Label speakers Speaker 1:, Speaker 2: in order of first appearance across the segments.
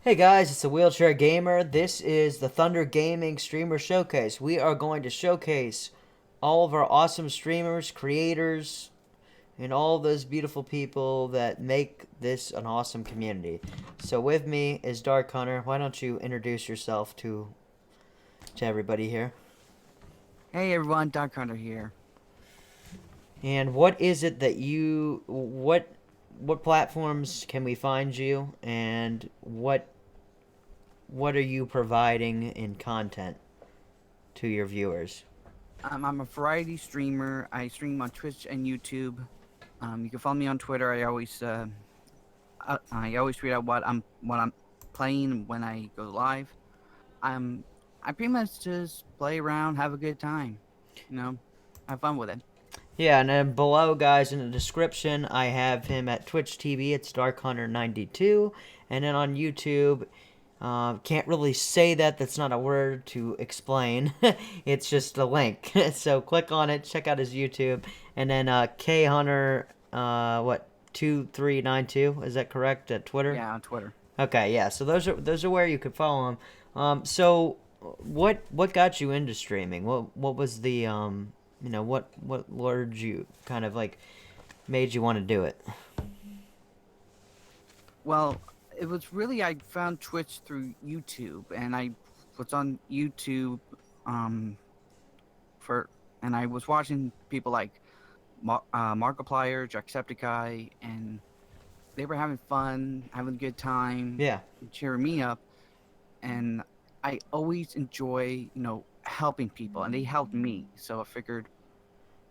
Speaker 1: Hey guys, it's the Wheelchair Gamer. This is the Thundergaming Streamer Showcase. We are going to showcase all of our awesome streamers, creators, and all those beautiful people that make this an awesome community. So with me is Dark Hunter. Why don't you introduce yourself to everybody here?
Speaker 2: Hey everyone, darkhunter here.
Speaker 1: And what is it that what platforms can we find you, and what are you providing in content to your viewers?
Speaker 2: I'm a variety streamer. I stream on Twitch and YouTube. You can follow me on Twitter. I always tweet out what I'm playing when I go live. Um, I pretty much just play around, have a good time. You know, have fun with it.
Speaker 1: Yeah, and then below, guys, in the description, I have him at Twitch TV. It's darkhunter92, and then on YouTube, can't really say that. That's not a word to explain. It's just a link. So click on it, check out his YouTube, and then khunter, 2392. Is that correct at Twitter?
Speaker 2: Yeah, on Twitter.
Speaker 1: Okay, yeah. So those are where you could follow him. So what got you into streaming? What was the what lured you, kind of like made you want to do it?
Speaker 2: Well, it was really I found Twitch through YouTube, and I was on YouTube um for and I was watching people like Markiplier, Jacksepticeye, and they were having fun, having a good time,
Speaker 1: Yeah.
Speaker 2: cheering me up. And I always enjoy, helping people, and they helped me. So I figured,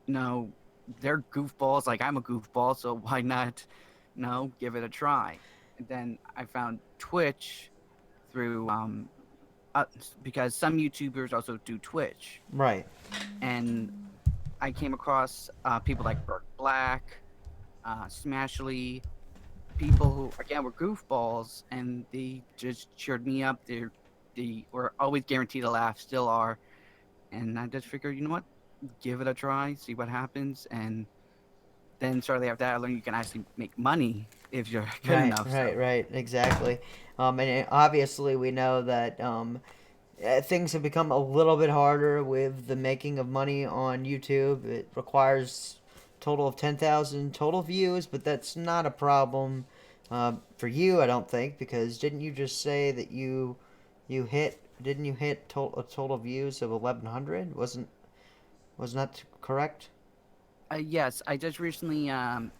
Speaker 2: you know, they're goofballs, like I'm a goofball, so why not, give it a try? And then I found Twitch through, uh, because some YouTubers also do Twitch,
Speaker 1: Right.
Speaker 2: and I came across people like Burt Black, Smashly, people who again were goofballs, and they just cheered me up. They were always guaranteed a laugh, still are, and I just figured, you know what, give it a try, see what happens, and then shortly after that, I learned you can actually make money if you're good
Speaker 1: Right.
Speaker 2: enough.
Speaker 1: Right.
Speaker 2: So
Speaker 1: Right. Exactly. Obviously we know that things have become a little bit harder with the making of money on YouTube. It requires a total of 10,000 total views, but that's not a problem for you, I don't think, because didn't you just say that you hit didn't you hit a total views of 1100? Wasn't that correct?
Speaker 2: yes, I just recently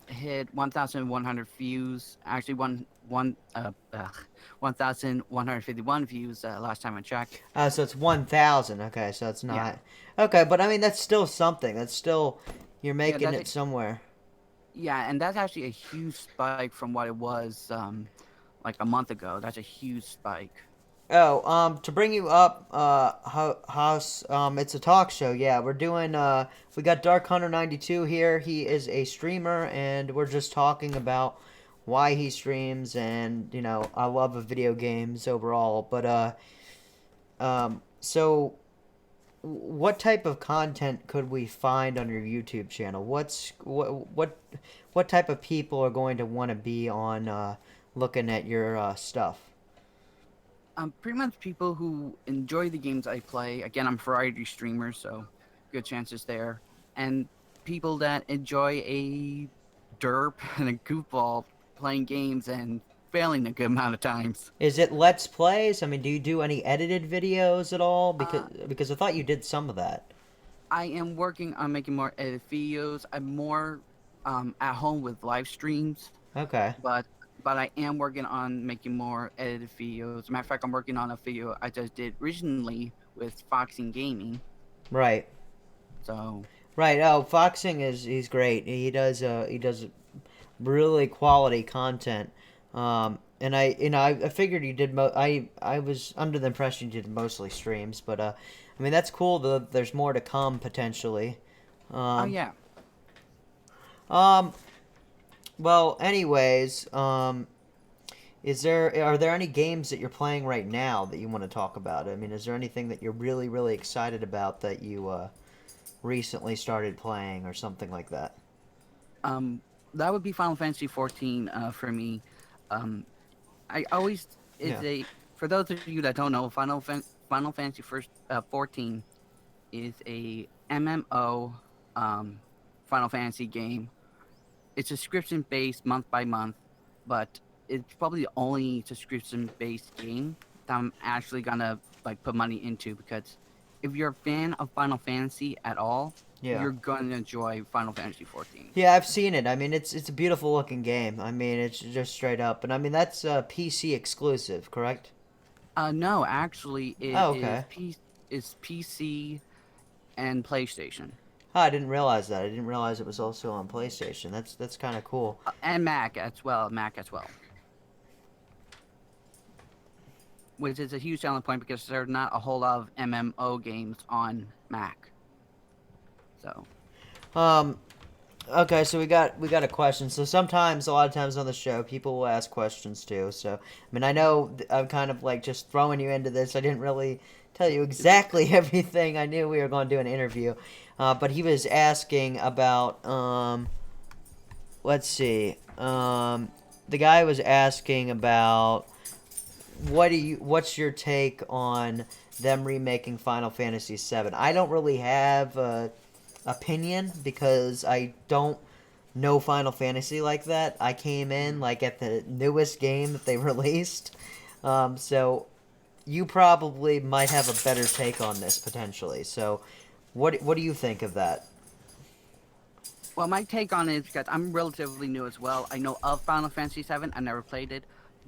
Speaker 2: hit 1,100 views. Actually, 1,151 views last time I checked.
Speaker 1: So it's 1,000. Okay, so it's
Speaker 2: Yeah,
Speaker 1: not okay, but I mean that's still something. That's still you're
Speaker 2: yeah,
Speaker 1: making it somewhere.
Speaker 2: and that's actually a huge spike from what it was like a month ago. That's a huge spike.
Speaker 1: Oh, to bring you up, House, it's a talk show. Yeah, we're doing. We got darkhunter92 here. He is a streamer, and we're just talking about why he streams, and I love of video games overall. But so what type of content could we find on your YouTube channel? What type of people are going to want to be on looking at your stuff?
Speaker 2: Pretty much people who enjoy the games I play. Again, I'm a variety streamer, so good chances there. And people that enjoy a derp and a goofball playing games and failing a good amount of times.
Speaker 1: Is it Let's Plays? I mean, do you do any edited videos at all?
Speaker 2: Uh,
Speaker 1: Because I thought you did some of that.
Speaker 2: I am working on making more edit videos. I'm more at home with live streams,
Speaker 1: Okay.
Speaker 2: but I am working on making more edited videos. Matter of fact, I'm working on a video I just did recently with Foxing Gaming.
Speaker 1: Right.
Speaker 2: So
Speaker 1: Right. Oh, Foxing he's great. He does really quality content. And I figured you did I was under the impression you did mostly streams, but I mean that's cool. There's more to come potentially.
Speaker 2: oh
Speaker 1: Um,
Speaker 2: yeah.
Speaker 1: um, well, anyways, are there any games that you're playing right now that you want to talk about? I mean, is there anything that you're really excited about that you recently started playing or something like that?
Speaker 2: Um, that would be Final Fantasy 14 for me. Um, I always is
Speaker 1: Yeah.
Speaker 2: a for those of you that don't know, Final Fantasy first 14 is a MMO Final Fantasy game. It's subscription based month by month, but it's probably the only subscription based game that I'm actually gonna like put money into because if you're a fan of Final Fantasy at all,
Speaker 1: Yeah.
Speaker 2: you're gonna enjoy Final Fantasy 14.
Speaker 1: Yeah, I've seen it. I mean, it's a beautiful looking game. I mean, it's just straight up, and I mean that's PC exclusive, correct?
Speaker 2: No, actually, it
Speaker 1: Oh, okay.
Speaker 2: is PC and PlayStation
Speaker 1: Oh, I didn't realize that. I didn't realize it was also on PlayStation. That's kind of cool.
Speaker 2: and Mac as well. Mac as well, which is a huge selling point because there are not a whole lot of MMO games on Mac. So,
Speaker 1: Um, okay, so we got a question. So sometimes, a lot of times on the show, people will ask questions too. So I mean, I know I'm kind of like just throwing you into this. I didn't really tell you exactly everything. I knew we were going to do an interview, but he was asking about let's see, the guy was asking about what's your take on them remaking Final Fantasy VII? I don't really have a opinion because I don't know Final Fantasy like that. I came in
Speaker 2: mhm.
Speaker 1: like at the newest game that they released, so you probably might have a better take on this potentially. So, what do you think of that?
Speaker 2: Well, my take on it is because I'm relatively new as well. I know of Final Fantasy VII. I never played it,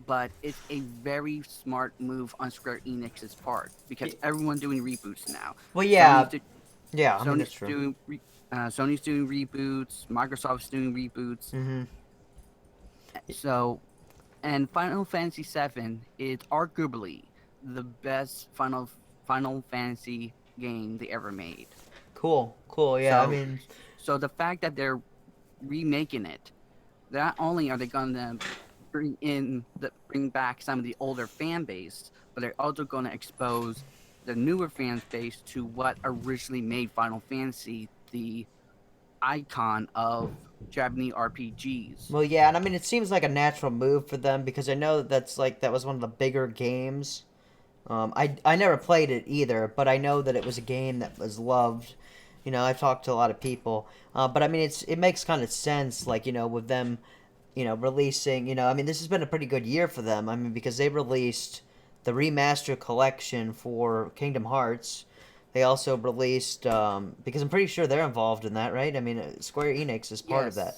Speaker 2: but it's a very smart move on Square Enix's part because everyone's doing reboots now.
Speaker 1: Well,
Speaker 2: Sony's
Speaker 1: yeah,
Speaker 2: do,
Speaker 1: yeah. I mean
Speaker 2: Sony's
Speaker 1: that's true.
Speaker 2: doing Sony's doing reboots. Microsoft's doing reboots.
Speaker 1: Mm-hmm.
Speaker 2: So, and Final Fantasy VII is arguably the best Final Fantasy game they ever made.
Speaker 1: Cool, cool. Yeah, I
Speaker 2: So,
Speaker 1: mean,
Speaker 2: so the fact that they're remaking it, not only are they going to bring back some of the older fan base, but they're also going to expose the newer fan base to what originally made Final Fantasy the icon of Japanese RPGs.
Speaker 1: well, yeah, and I mean it seems like a natural move for them because I know that was one of the bigger games. I never played it either, but I know that it was a game that was loved. You know, I've talked to a lot of people, but I mean it makes kind of sense, like with them, releasing. I mean this has been a pretty good year for them. I mean because they released the remaster collection for Kingdom Hearts. They also released because I'm pretty sure they're involved in that, right? I mean Square Enix is part of that.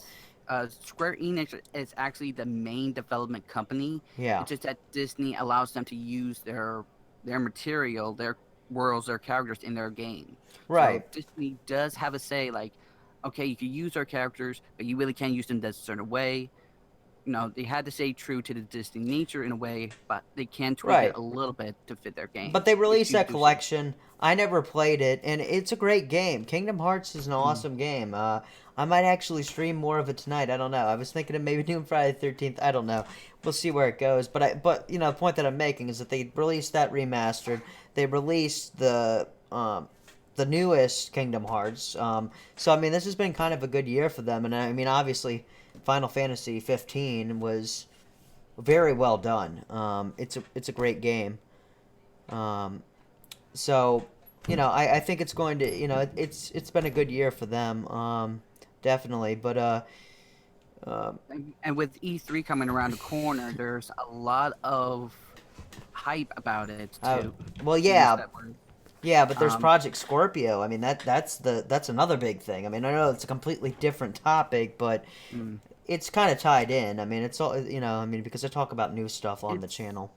Speaker 2: Yes. Square Enix is actually the main development company.
Speaker 1: Yeah.
Speaker 2: It's just that Disney allows them to use their material, their worlds, their characters in their game. So
Speaker 1: Right.
Speaker 2: Disney does have a say, like, okay, you can use our characters, but you really can't use them a certain way. They had to stay true to the Disney nature in a way, but they can tweak it
Speaker 1: Right.
Speaker 2: a little bit to fit their
Speaker 1: But
Speaker 2: game.
Speaker 1: they
Speaker 2: If
Speaker 1: released
Speaker 2: you
Speaker 1: that
Speaker 2: do so.
Speaker 1: collection. I never played it, and it's a great game. Kingdom Hearts is an
Speaker 2: Mm.
Speaker 1: awesome game. I might actually stream more of it tonight. I don't know. I was thinking of maybe doing Friday the 13th. I don't know. We'll see where it goes. But the point that I'm making is that they released that remastered. They released the newest Kingdom Hearts. So I mean, this has been kind of a good year for them, and I mean, obviously, Final Fantasy 15 was very well done. It's a great game. Um, so, I think it's going to, it's been a good year for them, definitely. But uh,
Speaker 2: And with E3 coming around the corner, there's a lot of hype about it
Speaker 1: uh
Speaker 2: too.
Speaker 1: well,
Speaker 2: To use
Speaker 1: yeah,
Speaker 2: that word.
Speaker 1: yeah. But there's
Speaker 2: Um,
Speaker 1: Project Scorpio. I mean, that's another big thing. I mean, I know it's a completely different topic, but
Speaker 2: mm,
Speaker 1: it's kind of tied in. I mean, it's all I mean, because I talk about new stuff on the
Speaker 2: it's
Speaker 1: channel.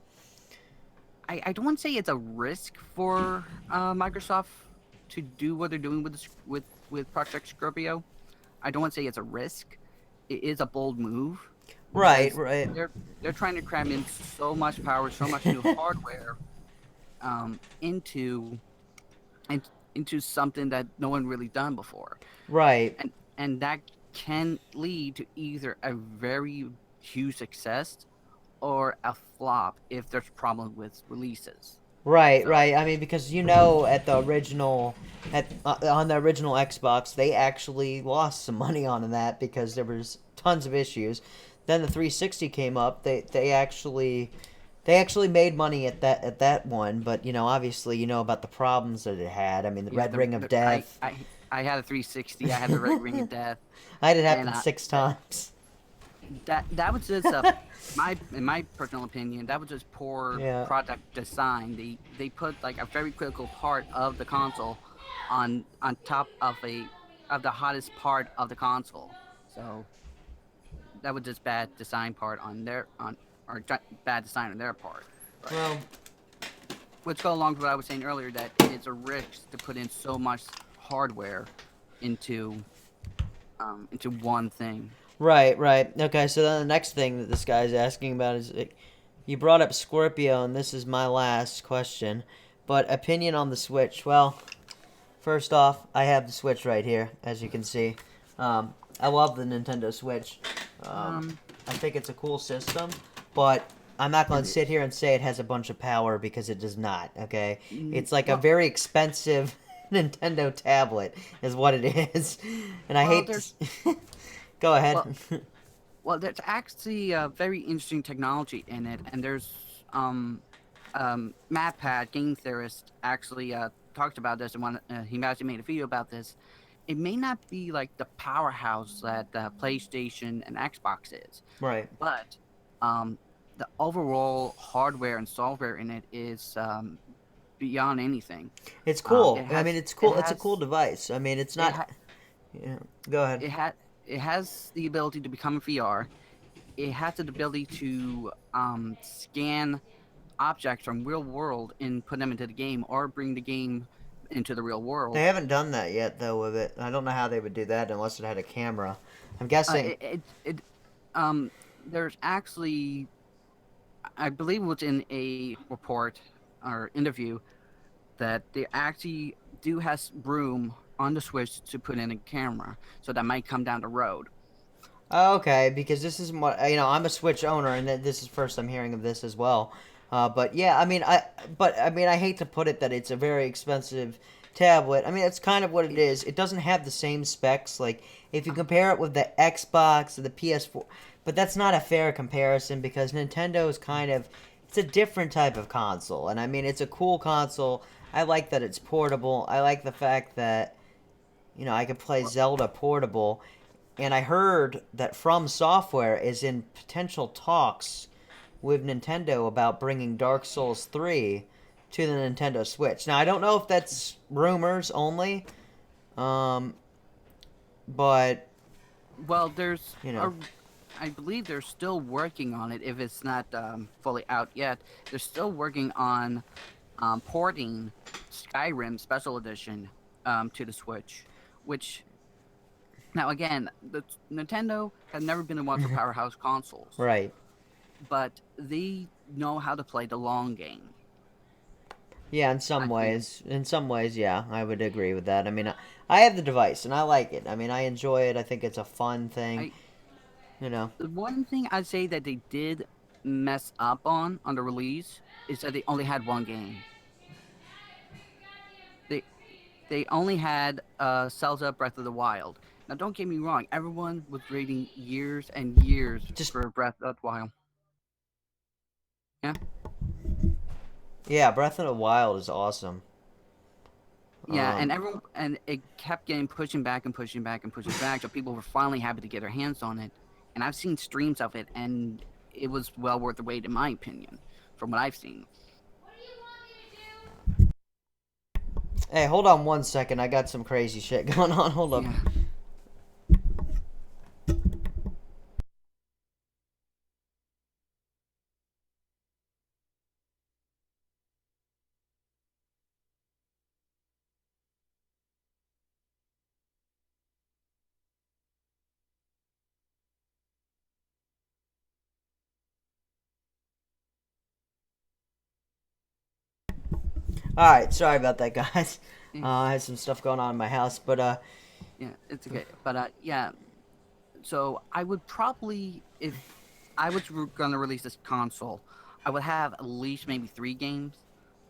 Speaker 2: I don't want to say it's a risk for Microsoft to do what they're doing with Project Scorpio. I don't want to say it's a risk. It is a bold move
Speaker 1: Right,
Speaker 2: because
Speaker 1: right.
Speaker 2: they're trying to cram in so much power, so much new hardware um, into and into something that no one really done before,
Speaker 1: Right.
Speaker 2: and that can lead to either a very huge success or a flop if there's problem with releases.
Speaker 1: Right,
Speaker 2: So
Speaker 1: right. I mean, because at the original, on the original Xbox, they actually lost some money on that because there was tons of issues. Then the 360 came up. They actually They actually made money at that one, but obviously about the problems that it had. I mean, the
Speaker 2: Yeah,
Speaker 1: Red Ring of
Speaker 2: the
Speaker 1: Death.
Speaker 2: I had a 360. I had the Red Ring of Death,
Speaker 1: I had it
Speaker 2: and
Speaker 1: happen 6 times.
Speaker 2: that was just my in my personal opinion, that was just poor
Speaker 1: Yeah.
Speaker 2: product design. They put like a very critical part of the console on top of the hottest part of the console. So that was just bad design part on their on or bad design on their part. But
Speaker 1: Well,
Speaker 2: let's go along with what I was saying earlier, that it's a risk to put in so much hardware into into one thing.
Speaker 1: right, right. Okay, so then the next thing that this guy's asking about is you brought up Scorpio, and this is my last question. But opinion on the Switch? Well, first off, I have the Switch right here, as you can see. I love the Nintendo Switch. Um,
Speaker 2: Um,
Speaker 1: I think it's a cool system, but I'm not going
Speaker 2: it
Speaker 1: to
Speaker 2: is.
Speaker 1: sit here and say it has a bunch of power because it does not, okay? It's like a
Speaker 2: Well,
Speaker 1: very expensive Nintendo tablet, is what it is. And I
Speaker 2: well,
Speaker 1: hate
Speaker 2: there's
Speaker 1: to. Go ahead.
Speaker 2: well, well, there's actually a very interesting technology in it, and there's MatPat, game theorist, actually talked about this, and he actually made a video about this. It may not be like the powerhouse that PlayStation and Xbox is,
Speaker 1: Right.
Speaker 2: but um, the overall hardware and software in it is beyond anything.
Speaker 1: It's cool.
Speaker 2: It
Speaker 1: I mean,
Speaker 2: has
Speaker 1: it's
Speaker 2: it
Speaker 1: cool. It's a cool
Speaker 2: has
Speaker 1: device. I mean, it's
Speaker 2: it
Speaker 1: not.
Speaker 2: ha-
Speaker 1: Yeah. Go ahead.
Speaker 2: it has the ability to become a VR. It has the ability to scan objects from real world and put them into the game, or bring the game into the real
Speaker 1: They
Speaker 2: world.
Speaker 1: haven't done that yet, though, with it. I don't know how they would do that unless it had a camera. I'm guessing.
Speaker 2: It um there's actually, I believe it was in a report or interview, that they actually do has room on the Switch to put in a camera, so that might come down the road.
Speaker 1: Oh, okay, because this is what I'm a Switch owner, and this is first I'm hearing of this as well. But yeah, I mean, I hate to put it that it's a very expensive tablet. I mean, it's kind of what it is. It doesn't have the same specs. Like if you compare it with the Xbox or the PS4, but that's not a fair comparison because Nintendo is kind of it's a different type of console, and I mean, it's a cool console. I like that it's portable. I like the fact that I could play
Speaker 2: Well,
Speaker 1: Zelda portable, and I heard that From Software is in potential talks with Nintendo about bringing Dark Souls 3 to the Nintendo Switch. Now, I don't know if that's rumors only, um, but,
Speaker 2: well, there's
Speaker 1: you
Speaker 2: a
Speaker 1: know.
Speaker 2: I believe they're still working on it. If it's not fully out yet, they're still working on porting Skyrim Special Edition to the Switch. Which, now again, the Nintendo has never been one of the powerhouse consoles,
Speaker 1: Right.
Speaker 2: but they know how to play the long game.
Speaker 1: Yeah, in some
Speaker 2: I think.
Speaker 1: ways. In some ways, yeah, I would agree with that. I mean, I have the device, and I like it. I mean, I enjoy it. I think it's a fun thing,
Speaker 2: I
Speaker 1: you know.
Speaker 2: The one thing I'd say that they did mess up on the release is that they only had one game. They they only had Zelda Breath of the Wild. Now, don't get me wrong, everyone was waiting years and years
Speaker 1: Just,
Speaker 2: for Breath of the Wild. Yeah,
Speaker 1: yeah, Breath of the Wild is awesome.
Speaker 2: yeah,
Speaker 1: Um,
Speaker 2: and it kept getting pushing back and pushing back and pushing back, so people were finally happy to get their hands on it. And I've seen streams of it, and it was well worth the wait, in my opinion, from what I've seen.
Speaker 1: Hey, hold on 1 second. I got some crazy shit going on. Hold up.
Speaker 2: Yeah.
Speaker 1: All right, sorry about that, guys.
Speaker 2: Yeah,
Speaker 1: I had some stuff going on in my house, but
Speaker 2: yeah, it's okay. But yeah, so I would probably, if I was gonna release this console, I would have at least maybe 3 games.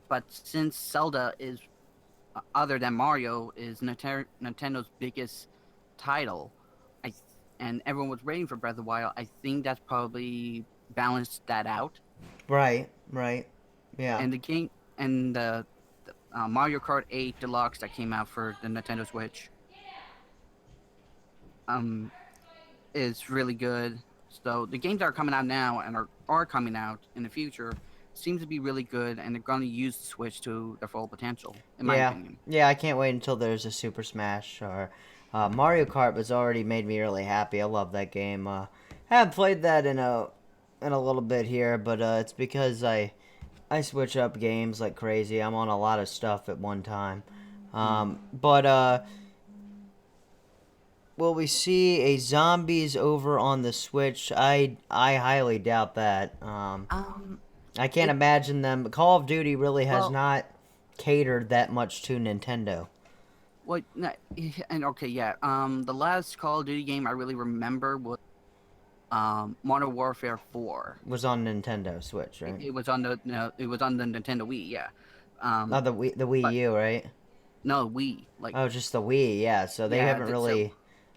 Speaker 2: But since Zelda is, other than Mario, is Nintendo's biggest title, and everyone was waiting for Breath of the Wild, I think that's probably balanced that out.
Speaker 1: Right. Right. Yeah.
Speaker 2: And the game and the Mario Kart 8 Deluxe that came out for the Nintendo Switch um is really good. So the games that are coming out now and are coming out in the future seems to be really good, and they're going to use the Switch to their full potential, in my
Speaker 1: Yeah.
Speaker 2: opinion.
Speaker 1: Yeah. I can't wait until there's a Super Smash or Mario Kart was already made me really happy. I love that game. I haven't played that in a little bit here, but it's because I switch up games like crazy. I'm on a lot of stuff at one time.
Speaker 2: Mm.
Speaker 1: But will we see a zombies over on the Switch? I highly doubt that.
Speaker 2: Um,
Speaker 1: I can't
Speaker 2: it
Speaker 1: imagine them. Call of Duty really has
Speaker 2: well,
Speaker 1: not catered that much to Nintendo.
Speaker 2: what? And okay, yeah. The last Call of Duty game I really remember was Modern Warfare 4.
Speaker 1: Was on Nintendo Switch, right?
Speaker 2: It was on the no, it was on the Nintendo Wii, yeah. Um,
Speaker 1: Oh, the Wii
Speaker 2: but
Speaker 1: U, right?
Speaker 2: no Wii, like
Speaker 1: Oh, just the Wii, yeah. So they
Speaker 2: yeah.
Speaker 1: haven't
Speaker 2: So
Speaker 1: really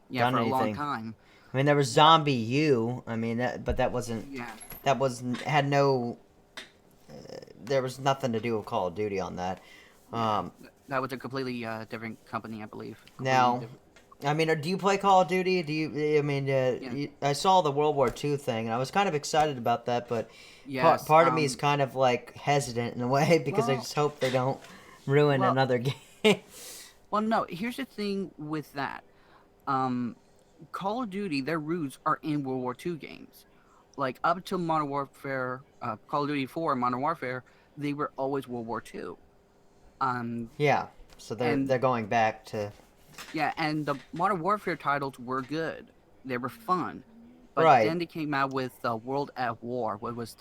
Speaker 2: yeah,
Speaker 1: done
Speaker 2: for a long
Speaker 1: anything.
Speaker 2: time.
Speaker 1: I mean, there was
Speaker 2: But
Speaker 1: Zombie U. I mean, but
Speaker 2: yeah,
Speaker 1: that wasn't had no. There was nothing to do with Call of Duty on that.
Speaker 2: yeah.
Speaker 1: Um,
Speaker 2: That was a completely different company, I believe. Completely
Speaker 1: Now,
Speaker 2: different.
Speaker 1: I mean, do you play Call of Duty? Do you? I mean,
Speaker 2: Yeah.
Speaker 1: I saw the World War II thing, and I was kind of excited about that, but
Speaker 2: Yes.
Speaker 1: part of me is kind of like hesitant in a way because I
Speaker 2: Well,
Speaker 1: just hope they don't ruin
Speaker 2: well,
Speaker 1: another game.
Speaker 2: well. No. Here's the thing with that. Um, Call of Duty, their roots are in World War II games. Like up until Modern Warfare, Call of Duty 4, and Modern Warfare, they were always World War II. Um,
Speaker 1: Yeah, so
Speaker 2: and
Speaker 1: they're going back to
Speaker 2: yeah, and the Modern Warfare titles were good. They were fun, but
Speaker 1: right.
Speaker 2: then they came out with World at War, what was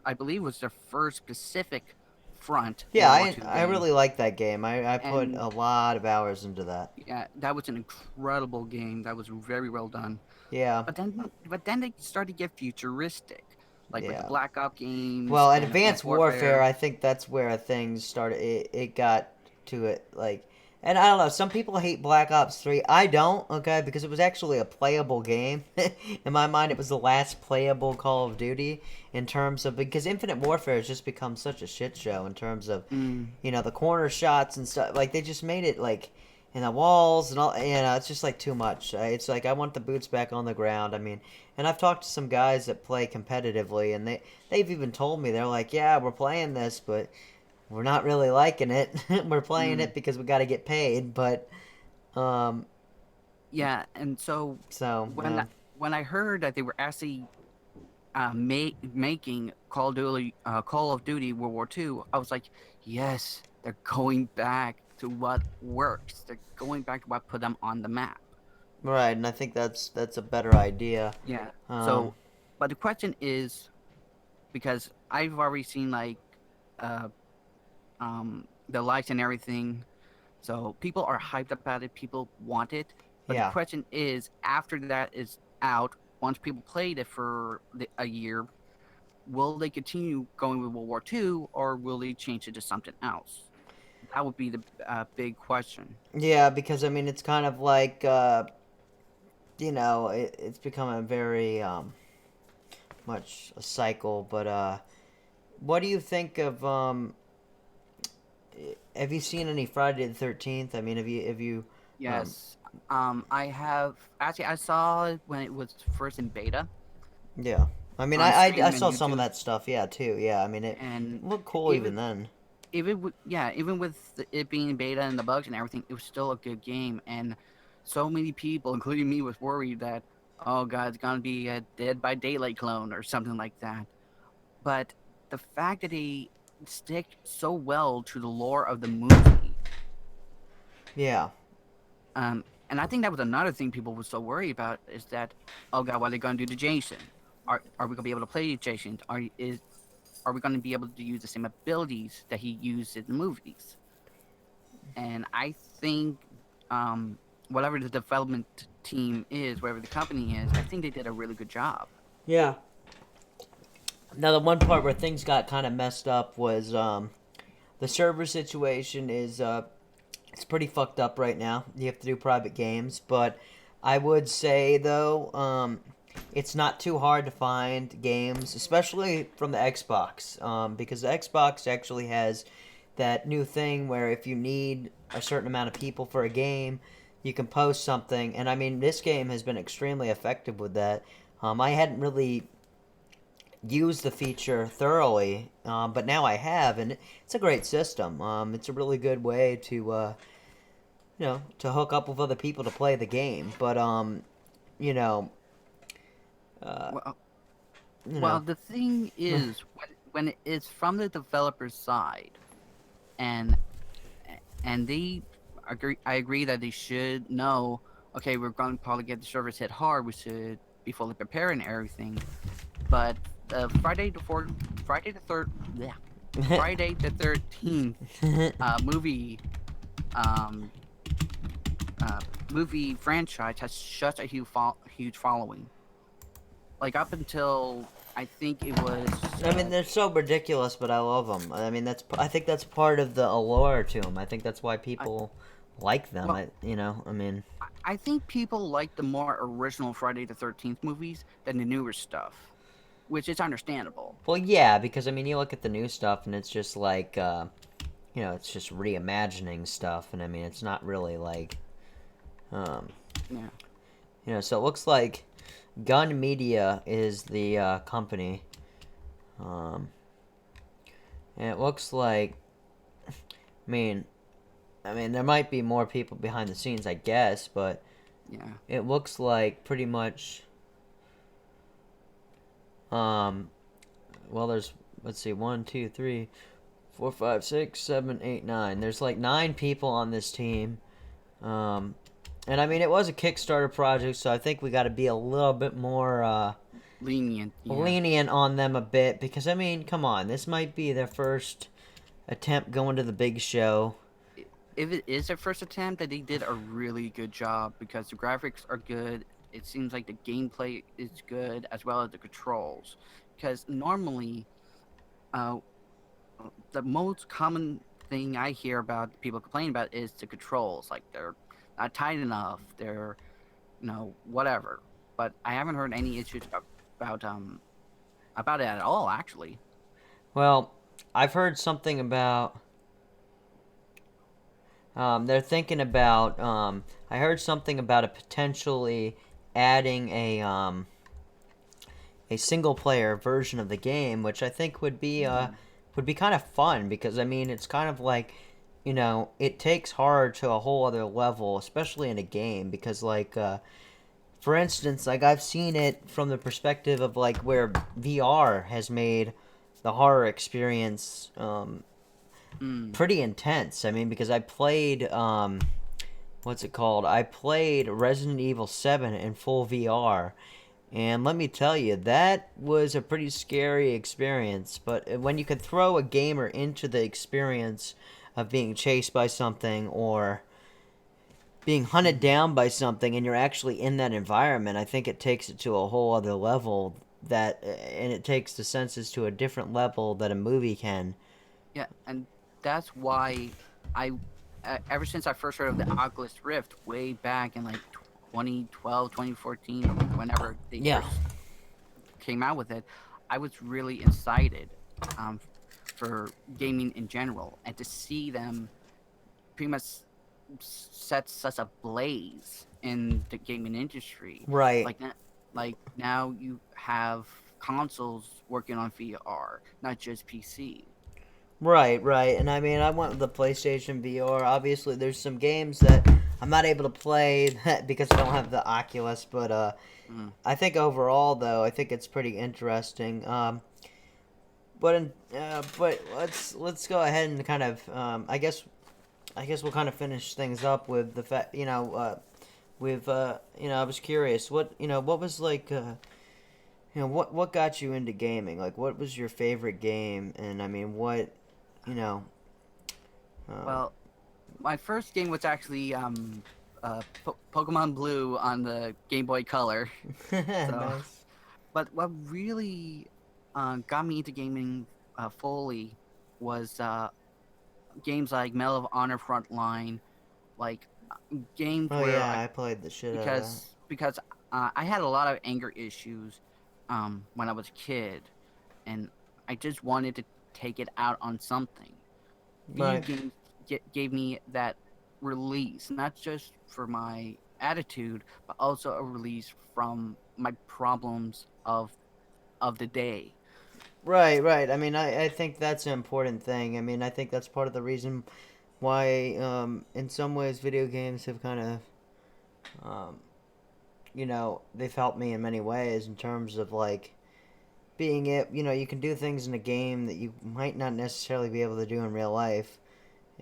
Speaker 2: I believe was their first specific front
Speaker 1: Yeah,
Speaker 2: World War II
Speaker 1: I
Speaker 2: game,
Speaker 1: really like that game. I put
Speaker 2: and
Speaker 1: a lot of hours into that.
Speaker 2: yeah, that was an incredible game. That was very well done.
Speaker 1: Yeah,
Speaker 2: But then they started to get futuristic, like with the
Speaker 1: yeah.
Speaker 2: Black Ops games
Speaker 1: Well, at
Speaker 2: and Advanced
Speaker 1: Advanced Warfare,
Speaker 2: Warfare.
Speaker 1: I think that's where things started. It got to it like, and I don't know. Some people hate Black Ops 3. I don't. Okay, because it was actually a playable game. In my mind, it was the last playable Call of Duty in terms of because Infinite Warfare has just become such a shit show in terms of,
Speaker 2: Mm,
Speaker 1: the corner shots and stuff. Like they just made it like in the walls and all. It's just like too much. It's like I want the boots back on the ground. I mean, and I've talked to some guys that play competitively, and they've even told me they're like, yeah, we're playing this, but we're not really liking it. We're playing
Speaker 2: mm.
Speaker 1: it because we got to get paid, but um,
Speaker 2: Yeah, and so
Speaker 1: so
Speaker 2: when when I heard that they were actually making Call of Duty World War II, I was like, yes, they're going back to what works. They're going back to what put them on the map.
Speaker 1: right, and I think that's a better idea.
Speaker 2: Yeah.
Speaker 1: Um,
Speaker 2: So, but the question is, because I've already seen like uh, the likes and everything, so people are hyped about it. People want it. But the
Speaker 1: yeah,
Speaker 2: question is, after that is out, once people played it for a year, will they continue going with World War II, or will they change it to something else? That would be the big question.
Speaker 1: yeah, because I mean, it's kind of like it's become a very much a cycle. But what do you think of have you seen any Friday the 13th? I mean, have you um,
Speaker 2: Yes. I have actually I saw it when it was first in beta
Speaker 1: yeah. I mean,
Speaker 2: on
Speaker 1: I
Speaker 2: stream and
Speaker 1: saw some of
Speaker 2: YouTube,
Speaker 1: that stuff, yeah, too. Yeah, I mean, it
Speaker 2: and
Speaker 1: looked cool even
Speaker 2: even
Speaker 1: then.
Speaker 2: even with it being in beta and the bugs and everything, it was still a good game. And so many people, including me, was worried that oh god, it's gonna be a Dead by Daylight clone or something like that. But the fact that they stick so well to the lore of the movie,
Speaker 1: Yeah.
Speaker 2: and I think that was another thing people were so worried about is that, oh god, what are they going to do to Jason? Are we going to be able to play Jason? Are we going to be able to use the same abilities that he used in the movies? And I think whatever the development team is, whatever the company is, I think they did a really good job.
Speaker 1: Yeah. Now, the one part where things got kind of messed up was the server situation is it's pretty fucked up right now. You have to do private games, but I would say though, it's not too hard to find games, especially from the Xbox, because the Xbox actually has that new thing where if you need a certain amount of people for a game, you can post something. And I mean, this game has been extremely effective with that. I hadn't really used the feature thoroughly, but now I have, and it's a great system. It's a really good way to, to hook up with other people to play the game. But you know, uh,
Speaker 2: Well,
Speaker 1: you
Speaker 2: well,
Speaker 1: know,
Speaker 2: the thing is, when it's from the developer's side, and and they agree, I agree that they should know. Okay, we're going to probably get the servers hit hard. We should be fully prepared and everything. But Friday the third, yeah, Friday the 13th movie um, movie franchise has such a huge following. Like up until I think it was
Speaker 1: I mean, they're so ridiculous, but I love them. I mean, I think that's part of the allure to them. I think that's why
Speaker 2: I,
Speaker 1: people like them.
Speaker 2: well,
Speaker 1: I mean,
Speaker 2: I think people like the more original Friday the 13th movies than the newer stuff, which is understandable.
Speaker 1: well, yeah, because I mean, you look at the new stuff, and it's just like, it's just reimagining stuff, and I mean, it's not really like, um,
Speaker 2: Yeah.
Speaker 1: so it looks like Gun Media is the company, um, and it looks like, I mean, there might be more people behind the scenes, I guess, but
Speaker 2: Yeah.
Speaker 1: it looks like pretty much. Um, well, there's, let's see, 1, 2, 3, 4, 5, 6, 7, 8, 9. There's like 9 people on this team. Um, and I mean, it was a Kickstarter project, so I think we got to be a little bit more
Speaker 2: Lenient. Yeah.
Speaker 1: lenient on them a bit because I mean, come on, this might be their first attempt going to the big show.
Speaker 2: If it is their first attempt, that they did a really good job because the graphics are good. It seems like the gameplay is good as well as the controls. Because normally, uh, the most common thing I hear about people complaining about is the controls. Like they're not tight enough. They're whatever. But I haven't heard any issues about um about it at all. Actually,
Speaker 1: Well, I've heard something about. They're thinking about. I heard something about a potentially adding a single player version of the game, which I think would be kind of fun because I mean it's kind of like it takes horror to a whole other level, especially in a game because like for instance, like I've seen it from the perspective of like where VR has made the horror experience
Speaker 2: mm,
Speaker 1: pretty intense. I mean because I played what's it called? I played Resident Evil 7 in full VR. And let me tell you, that was a pretty scary experience. But when you can throw a gamer into the experience of being chased by something or being hunted down by something and you're actually in that environment, I think it takes it to a whole other level and it takes the senses to a different level that a movie can.
Speaker 2: yeah, and that's why I ever since I first heard of the Oculus Rift way back in like 2012, 2014, whenever they
Speaker 1: Yeah.
Speaker 2: first came out with it, I was really excited um, for gaming in general, and to see them pretty much set such a blaze in the gaming industry.
Speaker 1: Right.
Speaker 2: Like now you have consoles working on VR, not just PC.
Speaker 1: Right, right. And I mean, I went with the PlayStation VR. Obviously, there's some games that I'm not able to play because I don't have the Oculus, but
Speaker 2: Mm.
Speaker 1: I think overall, though, I think it's pretty interesting. But let's go ahead and kind of I guess we'll kind of finish things up with the fact with I was curious what was like what got you into gaming, like what was your favorite game, and I mean what you know um,
Speaker 2: Well, my first game was actually Pokemon Blue on the Game Boy Color. So,
Speaker 1: nice.
Speaker 2: but what really got me into gaming fully was games like Medal of Honor Frontline, like games
Speaker 1: Oh
Speaker 2: where
Speaker 1: yeah, I played the shit out of that.
Speaker 2: because I had a lot of anger issues when I was a kid, and I just wanted to take it out on something. Video
Speaker 1: Right.
Speaker 2: games gave me that release, not just for my attitude, but also a release from my problems of the day.
Speaker 1: Right, right. I mean, I think that's an important thing. I mean, I think that's part of the reason why, in some ways, video games have kind of, um, they've helped me in many ways in terms of like being it. You can do things in a game that you might not necessarily be able to do in real life,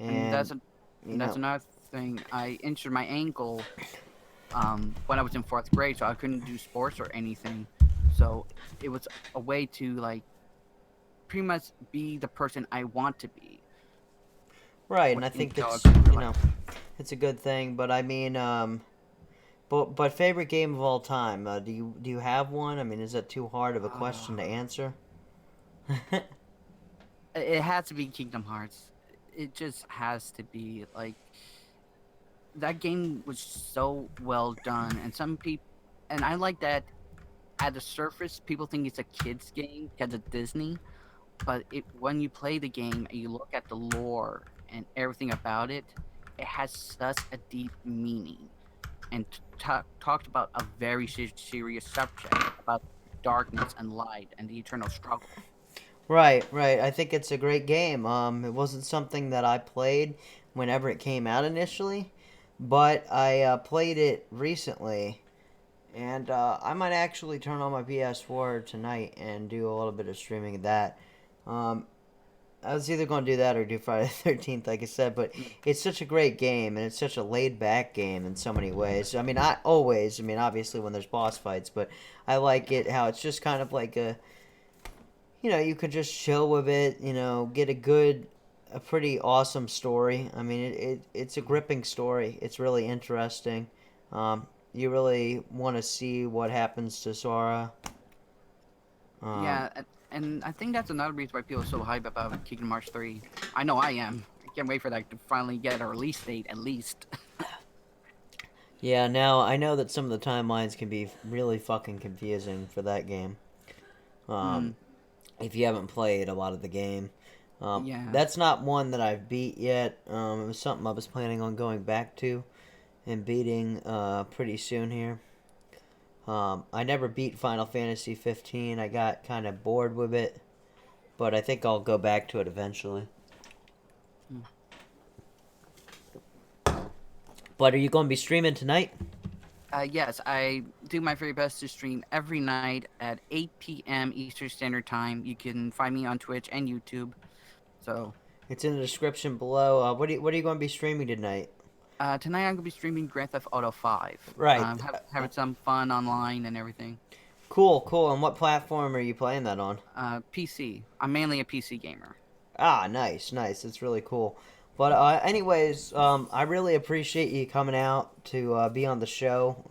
Speaker 2: And
Speaker 1: and you
Speaker 2: that's
Speaker 1: know,
Speaker 2: another thing. I injured my ankle when I was in fourth grade, so I couldn't do sports or anything. So it was a way to like pretty much be the person I want to be
Speaker 1: right. And I think
Speaker 2: until I
Speaker 1: that's
Speaker 2: couldn't relax.
Speaker 1: it's a good thing. But I mean, but favorite game of all time. Do you have one? I mean, is that too hard of a question to
Speaker 2: Uh,
Speaker 1: answer?
Speaker 2: it has to be Kingdom Hearts. It just has to be like that game was so well done, and some people, and I like that. At the surface, people think it's a kids game because of Disney, but when you play the game and you look at the lore and everything about it, it has such a deep meaning and talked about a very serious subject about darkness and light and the eternal struggle.
Speaker 1: Right, right. I think it's a great game. It wasn't something that I played whenever it came out initially, but I played it recently, and I might actually turn on my PS4 tonight and do a little bit of streaming of that. Um, I was either going to do that or do Friday the 13th, like I said, but
Speaker 2: Mm.
Speaker 1: it's such a great game, and it's such a laid back game in so many ways. I mean, I always, I mean, obviously when there's boss fights, but I like
Speaker 2: Yeah,
Speaker 1: it how it's just kind of like you could just chill with it, get a pretty awesome story. I mean, it's a
Speaker 2: mhm.
Speaker 1: gripping story. It's really interesting. You really want to see what happens to Sora. Um,
Speaker 2: Yeah, and I think that's another reason why people are so hype about Kingdom Hearts 3. I know I am. I can't wait for that to finally get a release date at least.
Speaker 1: yeah, now I know that some of the timelines can be really fucking confusing for that game. Um,
Speaker 2: Mm,
Speaker 1: if you haven't played a lot of the game.
Speaker 2: yeah.
Speaker 1: That's not one that I've beat yet. It was something I was planning on going back to and beating pretty soon here. I never beat Final Fantasy 15. I got kind of bored with it, but I think I'll go back to it eventually.
Speaker 2: Mm.
Speaker 1: But are you going to be streaming tonight?
Speaker 2: Yes, I do my very best to stream every night at 8 p.m. Eastern Standard Time. You can find me on Twitch and YouTube. So
Speaker 1: It's in the description below. What are you going to be streaming tonight?
Speaker 2: tonight I'm gonna be streaming Grand Theft Auto 5.
Speaker 1: Right.
Speaker 2: Having some fun online and everything.
Speaker 1: Cool, cool. And what platform are you playing that on?
Speaker 2: PC. I'm mainly a PC gamer.
Speaker 1: Ah, nice, nice. It's really cool. But anyways, I really appreciate you coming out to be on the show.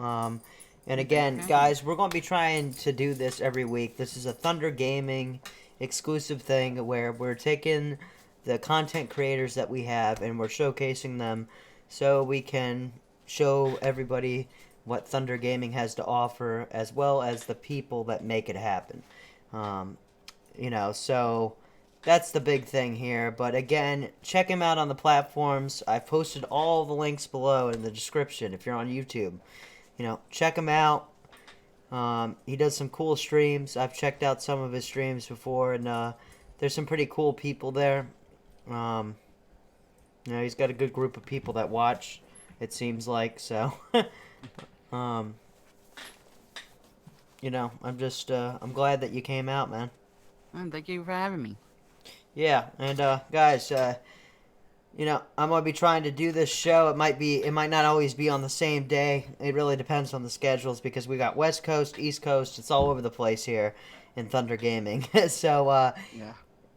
Speaker 1: And
Speaker 2: Thank you
Speaker 1: again,
Speaker 2: for having me.
Speaker 1: guys, we're going to be trying to do this every week. This is a Thunder Gaming exclusive thing where we're taking the content creators that we have and we're showcasing them so we can show everybody what Thunder Gaming has to offer as well as the people that make it happen. Um, so that's the big thing here. But again, check him out on the platforms. I've posted all the links below in the description if you're on YouTube. Check him out. He does some cool streams. I've checked out some of his streams before, and there's some pretty cool people there. Um, he's got a good group of people that watch. It seems like so. um, I'm glad that you came out, man.
Speaker 2: And thank you for having me.
Speaker 1: Yeah, and guys, I'm gonna be trying to do this show. It might not always be on the same day. It really depends on the schedules because we got West Coast, East Coast. It's all over the place here in Thunder Gaming. so,
Speaker 2: Yeah.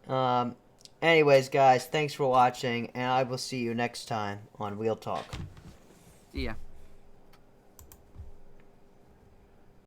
Speaker 1: um, anyways, guys, thanks for watching, and I will see you next time on Wheel Talk.
Speaker 2: See ya.